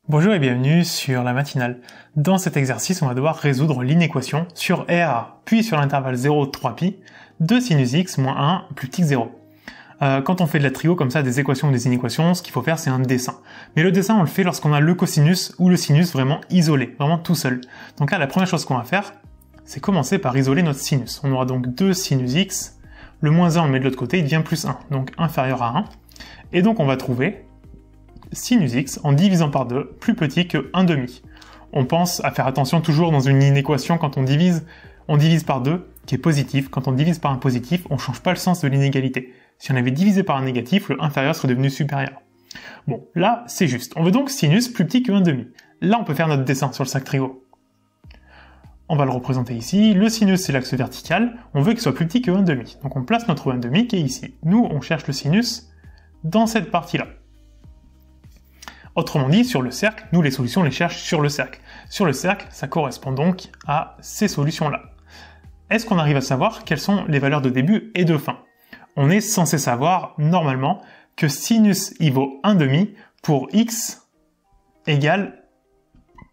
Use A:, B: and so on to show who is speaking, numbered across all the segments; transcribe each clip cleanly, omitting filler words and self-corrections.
A: Bonjour et bienvenue sur la matinale. Dans cet exercice, on va devoir résoudre l'inéquation sur r, puis sur l'intervalle 0, 3π, de sinus x moins 1 plus petit que 0. Quand on fait de la trio comme ça, des équations ou des inéquations, ce qu'il faut faire, c'est un dessin. Mais le dessin, on le fait lorsqu'on a le cosinus ou le sinus vraiment isolé, vraiment tout seul. Donc là, la première chose qu'on va faire, c'est commencer par isoler notre sinus. On aura donc 2 sinus x, le moins 1 on le met de l'autre côté, il devient plus 1, donc inférieur à 1. Et donc on va trouver sinus x en divisant par 2 plus petit que 1/2. On pense à faire attention toujours dans une inéquation quand on divise par 2 qui est positif. Quand on divise par un positif, on ne change pas le sens de l'inégalité. Si on avait divisé par un négatif, le inférieur serait devenu supérieur. Bon, là, c'est juste. On veut donc sinus plus petit que 1/2. Là, on peut faire notre dessin sur le sac trigo. On va le représenter ici. Le sinus, c'est l'axe vertical. On veut qu'il soit plus petit que 1/2. Donc on place notre 1/2 qui est ici. Nous, on cherche le sinus dans cette partie-là. Autrement dit, sur le cercle, nous les solutions, on les cherche sur le cercle. Sur le cercle, ça correspond donc à ces solutions-là. Est-ce qu'on arrive à savoir quelles sont les valeurs de début et de fin? On est censé savoir, normalement, que sinus y vaut 1/2 pour x égale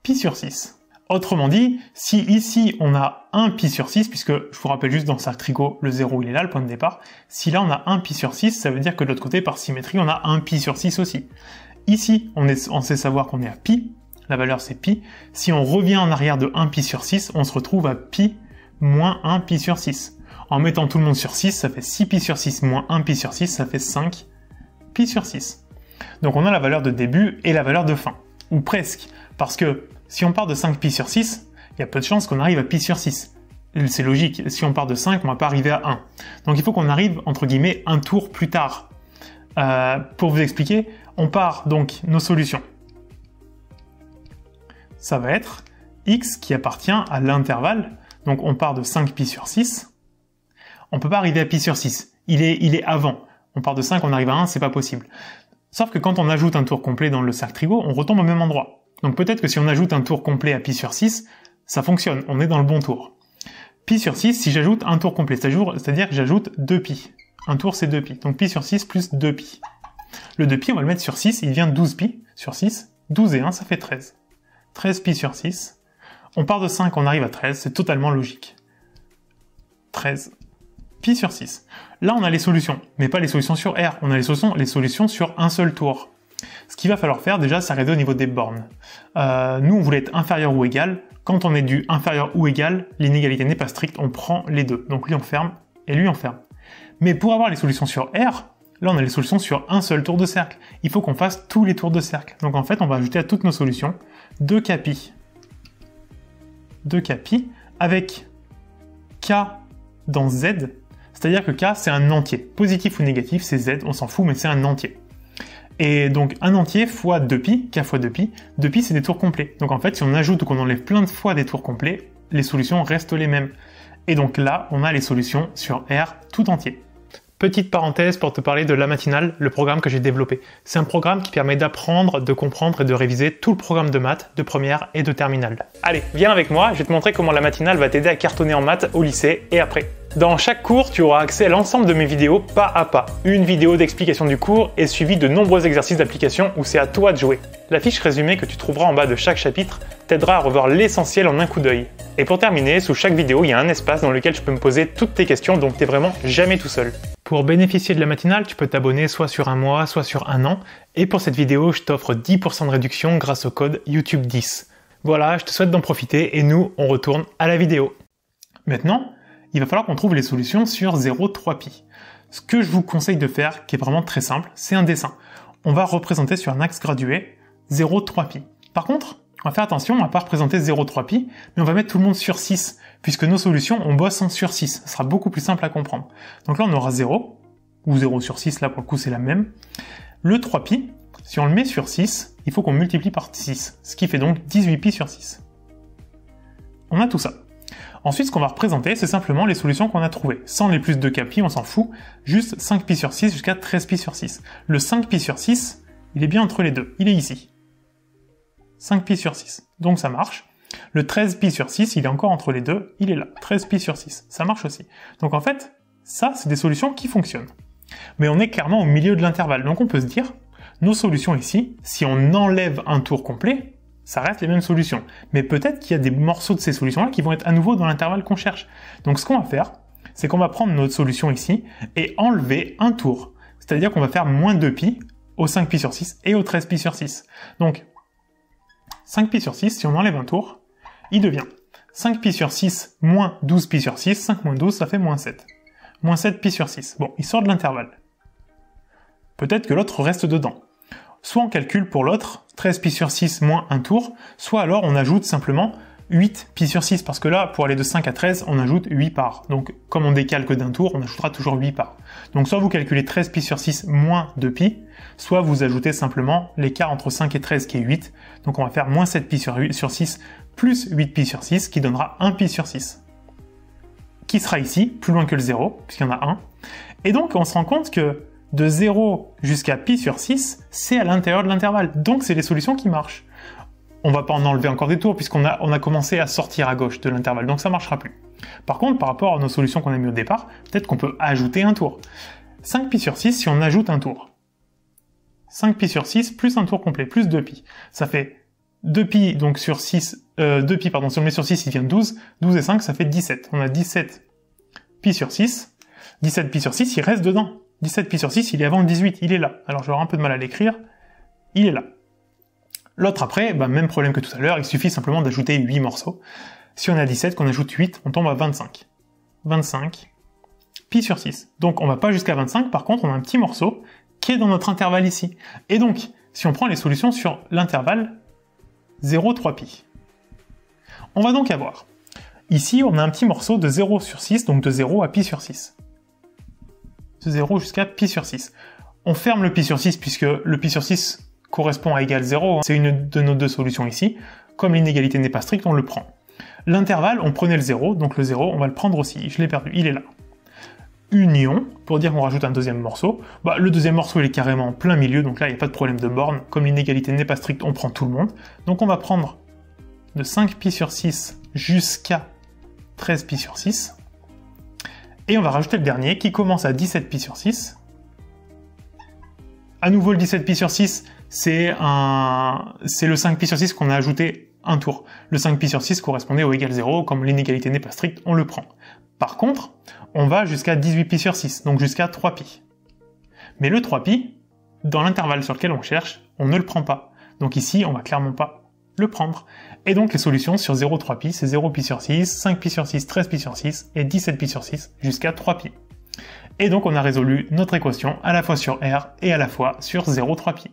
A: pi sur 6. Autrement dit, si ici on a 1 pi sur 6, puisque je vous rappelle juste dans le cercle trigo, le 0 il est là, le point de départ, si là on a 1 pi sur 6, ça veut dire que de l'autre côté, par symétrie, on a 1 pi sur 6 aussi. Ici, on est censé savoir qu'on est à pi, la valeur c'est pi. Si on revient en arrière de 1 pi sur 6, on se retrouve à pi moins 1 pi sur 6. En mettant tout le monde sur 6, ça fait 6 pi sur 6 moins 1 pi sur 6, ça fait 5 pi sur 6. Donc on a la valeur de début et la valeur de fin, ou presque, parce que si on part de 5 pi sur 6, il y a peu de chances qu'on arrive à pi sur 6. C'est logique, si on part de 5, on ne va pas arriver à 1. Donc il faut qu'on arrive, entre guillemets, un tour plus tard. Pour vous expliquer, on part donc nos solutions. Ça va être x qui appartient à l'intervalle, donc on part de 5 pi sur 6. On ne peut pas arriver à pi sur 6, il est avant. On part de 5, on arrive à 1, c'est pas possible. Sauf que quand on ajoute un tour complet dans le cercle trigo, on retombe au même endroit. Donc peut-être que si on ajoute un tour complet à pi sur 6, ça fonctionne, on est dans le bon tour. Pi sur 6, si j'ajoute un tour complet, c'est-à-dire que j'ajoute 2π. Un tour c'est 2π, donc pi sur 6 plus 2π. Le 2π, on va le mettre sur 6, il devient 12π sur 6. 12 et 1, ça fait 13. 13π sur 6. On part de 5, on arrive à 13, c'est totalement logique. 13 pi sur 6. Là, on a les solutions, mais pas les solutions sur R, on a les solutions sur un seul tour. Ce qu'il va falloir faire, déjà, c'est regarder au niveau des bornes. Nous, on voulait être inférieur ou égal. Quand on est du inférieur ou égal, l'inégalité n'est pas stricte, on prend les deux. Donc lui, on ferme, et lui, on ferme. Mais pour avoir les solutions sur R, là, on a les solutions sur un seul tour de cercle. Il faut qu'on fasse tous les tours de cercle. Donc en fait, on va ajouter à toutes nos solutions 2kπ. 2kπ avec k dans z, c'est-à-dire que k, c'est un entier. Positif ou négatif, c'est z, on s'en fout, mais c'est un entier. Et donc, un entier fois 2π, k fois 2π, 2π, c'est des tours complets. Donc en fait, si on ajoute ou qu'on enlève plein de fois des tours complets, les solutions restent les mêmes. Et donc là, on a les solutions sur R tout entier. Petite parenthèse pour te parler de La Matinale, le programme que j'ai développé. C'est un programme qui permet d'apprendre, de comprendre et de réviser tout le programme de maths, de première et de terminale. Allez, viens avec moi, je vais te montrer comment La Matinale va t'aider à cartonner en maths au lycée et après. Dans chaque cours, tu auras accès à l'ensemble de mes vidéos pas à pas. Une vidéo d'explication du cours est suivie de nombreux exercices d'application où c'est à toi de jouer. La fiche résumée que tu trouveras en bas de chaque chapitre t'aidera à revoir l'essentiel en un coup d'œil. Et pour terminer, sous chaque vidéo, il y a un espace dans lequel tu peux me poser toutes tes questions, donc t'es vraiment jamais tout seul. Pour bénéficier de La Matinale, tu peux t'abonner soit sur un mois, soit sur un an. Et pour cette vidéo, je t'offre 10% de réduction grâce au code YouTube10. Voilà, je te souhaite d'en profiter et nous, on retourne à la vidéo. Maintenant, il va falloir qu'on trouve les solutions sur 0, 3π. Ce que je vous conseille de faire, qui est vraiment très simple, c'est un dessin. On va représenter sur un axe gradué 0, 3π. Par contre, on va faire attention, on va pas représenter 0, 3π, mais on va mettre tout le monde sur 6, puisque nos solutions, on bosse en sur 6. Ce sera beaucoup plus simple à comprendre. Donc là, on aura 0, ou 0 sur 6, là pour le coup c'est la même. Le 3π, si on le met sur 6, il faut qu'on multiplie par 6, ce qui fait donc 18π sur 6. On a tout ça. Ensuite, ce qu'on va représenter, c'est simplement les solutions qu'on a trouvées. Sans les plus de kπ, on s'en fout. Juste 5π sur 6 jusqu'à 13π sur 6. Le 5π sur 6, il est bien entre les deux. Il est ici. 5π sur 6. Donc ça marche. Le 13π sur 6, il est encore entre les deux. Il est là. 13π sur 6. Ça marche aussi. Donc en fait, ça, c'est des solutions qui fonctionnent. Mais on est clairement au milieu de l'intervalle. Donc on peut se dire, nos solutions ici, si on enlève un tour complet, ça reste les mêmes solutions. Mais peut-être qu'il y a des morceaux de ces solutions-là qui vont être à nouveau dans l'intervalle qu'on cherche. Donc ce qu'on va faire, c'est qu'on va prendre notre solution ici et enlever un tour. C'est-à-dire qu'on va faire moins 2pi au 5pi sur 6 et au 13pi sur 6. Donc 5pi sur 6, si on enlève un tour, il devient 5pi sur 6 moins 12pi sur 6, 5 moins 12, ça fait moins 7. Moins 7pi sur 6. Bon, il sort de l'intervalle. Peut-être que l'autre reste dedans. Soit on calcule pour l'autre 13pi sur 6 moins un tour, soit alors on ajoute simplement 8pi sur 6, parce que là, pour aller de 5 à 13, on ajoute 8 parts. Donc, comme on décalque d'un tour, on ajoutera toujours 8 parts. Donc, soit vous calculez 13pi sur 6 moins 2pi, soit vous ajoutez simplement l'écart entre 5 et 13 qui est 8. Donc, on va faire moins 7pi sur 6 plus 8pi sur 6, qui donnera 1pi sur 6. Qui sera ici, plus loin que le 0, puisqu'il y en a 1. Et donc, on se rend compte que de 0 jusqu'à pi sur 6, c'est à l'intérieur de l'intervalle. Donc, c'est les solutions qui marchent. On va pas en enlever encore des tours, puisqu'on a commencé à sortir à gauche de l'intervalle, donc ça marchera plus. Par contre, par rapport à nos solutions qu'on a mis au départ, peut-être qu'on peut ajouter un tour. 5pi sur 6, si on ajoute un tour. 5pi sur 6 plus un tour complet, plus 2pi. Ça fait 2pi, donc sur 6, 2pi, pardon, si on le met sur 6, il devient 12. 12 et 5, ça fait 17. On a 17pi sur 6. 17pi sur 6, il reste dedans. 17pi sur 6, il est avant le 18, il est là. Alors je vais avoir un peu de mal à l'écrire. Il est là. L'autre après, même problème que tout à l'heure, il suffit simplement d'ajouter 8 morceaux. Si on a 17, qu'on ajoute 8, on tombe à 25. 25 pi sur 6. Donc on va pas jusqu'à 25, par contre on a un petit morceau qui est dans notre intervalle ici. Et donc, si on prend les solutions sur l'intervalle 0, 3pi, on va donc avoir, ici on a un petit morceau de 0 sur 6, donc de 0 à pi sur 6. De 0 jusqu'à pi sur 6. On ferme le pi sur 6 puisque le pi sur 6 correspond à égal 0, c'est une de nos deux solutions ici. Comme l'inégalité n'est pas stricte, on le prend. L'intervalle, on prenait le 0, donc le 0, on va le prendre aussi. Je l'ai perdu, il est là. Union, pour dire qu'on rajoute un deuxième morceau. Le deuxième morceau, il est carrément en plein milieu, donc là, il n'y a pas de problème de borne. Comme l'inégalité n'est pas stricte, on prend tout le monde. Donc on va prendre de 5pi sur 6 jusqu'à 13pi sur 6. Et on va rajouter le dernier, qui commence à 17pi sur 6. À nouveau, le 17pi sur 6, c'est le 5pi sur 6 qu'on a ajouté un tour. Le 5pi sur 6 correspondait au égal 0, comme l'inégalité n'est pas stricte, on le prend. Par contre, on va jusqu'à 18pi sur 6, donc jusqu'à 3pi. Mais le 3pi, dans l'intervalle sur lequel on cherche, on ne le prend pas. Donc ici, on va clairement pas le prendre. Et donc les solutions sur 0, 3pi, c'est 0pi sur 6, 5pi sur 6, 13pi sur 6 et 17pi sur 6 jusqu'à 3pi. Et donc on a résolu notre équation à la fois sur R et à la fois sur 0, 3pi.